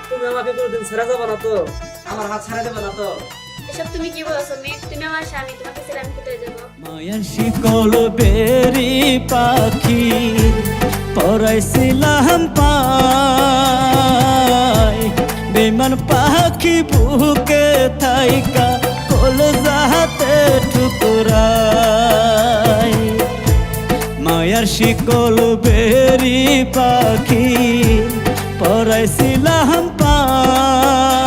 তুমি আমাকে কোনোদিন ছেড়ে যাবে না তো? আমার হাত ছাড়া দেবে না তো? এসব তুমি কি বলছো মেঘ? তুমি আমার স্বামী, তোমাকে ছেড়ে আমি কোথায় যাবো? মায়ার শিকল বেরি পাখি পরাইছিলাম পায়, বেমান পাখি বুকে থাইকা কল যাহাতে ঠুকরাই। মায়ার শিকল বেরি পাখি পরাইছিলাম পায়,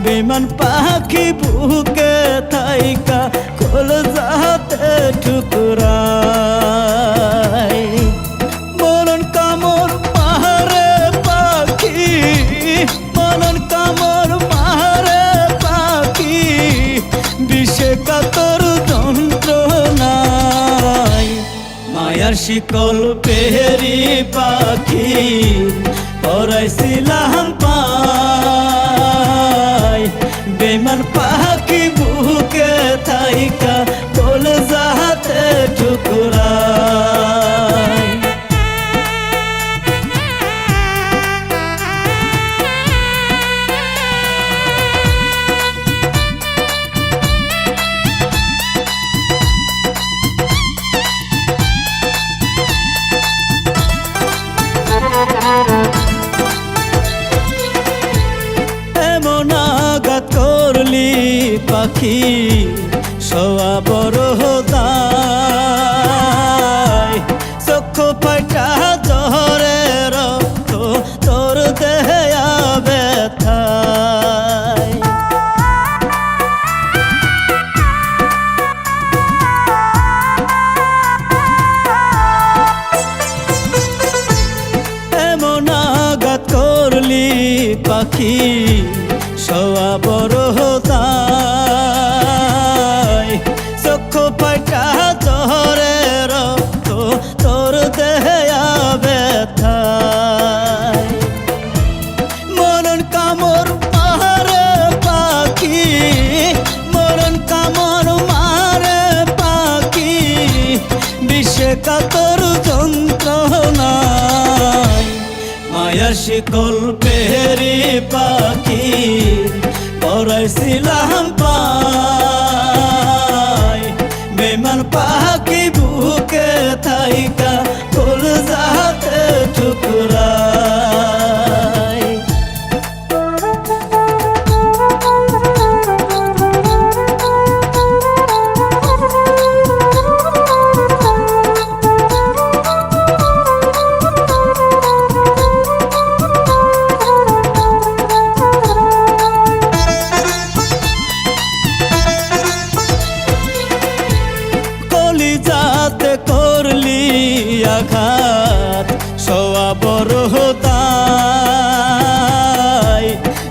বেমান পাখি বুকে থাইকা কল যাহাতে ঠুকরাই। মরণ কামড় মারে পাখি, মরণ কামড় মারে পাখি, বিষে কাতর যন্ত্রণায়। মায়ার শিকল পেহেরি পাখি পরাইছিলাম পায়, বেমান পাখি বুকে থাইকা কল যাহাতে ঠুকরাই। এমন আঘাত করলি পাখি সোয়া বড় দায়, চক্ষু ফাইটা ঝরে রক্ত তোর দেহে ব্যথায়। এমন আঘাত করলি পাখি সোয়া বড় দায়, চক্ষু ফাইটা ঝরে রক্ত তোর দেহে ব্যথায়। মরণ কামড় মারে পাখি, মরণ কামড় মারে পাখি, বিষে কাতর যন্ত্রণায়। মায়ার শিকল পেহেরি পাখি পরাইছিলাম পায়, বেমান পাখি বুকে থাইকা কল যাহাতে ঠুকরাই। কলিজাতে করলি আঘাত সোয়া বড় দায়,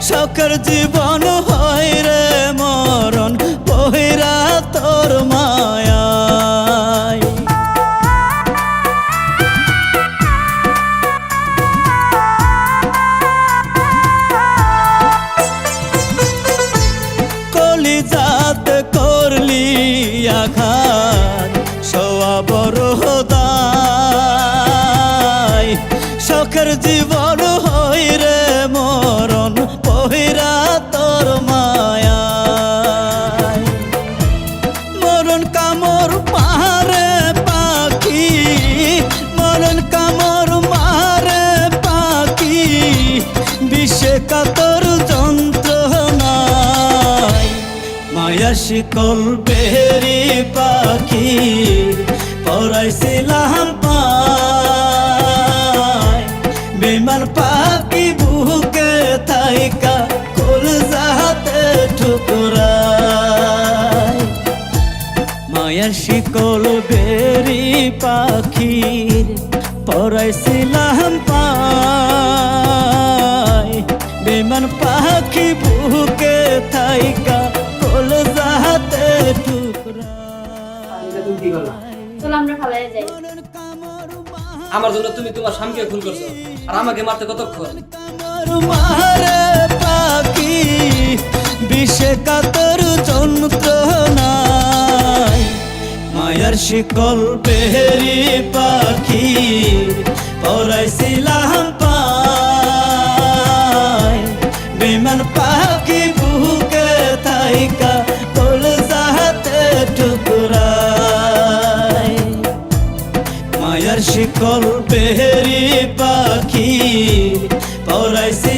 শখের জীবন হয় রে মরণ বহিরা তোর মায়ায়। কলিজাতে করলি আঘাত সোয়া বড় দায়, শখের জীবন হই রে মরণ বহিরা তোর মায়ায়। মরণ কামড় মারে পাখি, মরণ কামড় মারে পাখি, বিষে কাতর যন্ত্রণায়। মায়ার শিকল বেরি পাখি পরাইছিলাম পায়, বেমান পাখি বুকে থাইকা কল যাহাতে ঠুকরাই। মায়ার শিকল বেরি পাখির পরাইছিলাম পায়, বেমান পাখি বুকে থাইকা কল যাহাতে এটা তুমি কি করলা? চলো আমরা পালিয়ে যাই। আমার জন্য তুমি তোমার স্বামীকে খুন করছো, আর আমাকে মারতে কতক্ষণ? মারে পাখি বিষে কাতর যন্ত্রণায়। মায়ার শিকল বেরি পাখি পরাইছিলাম পায়, রাইকা কলজাতে টুকরাই মায়ার শিকল পেহেরি পাখি পরাইছি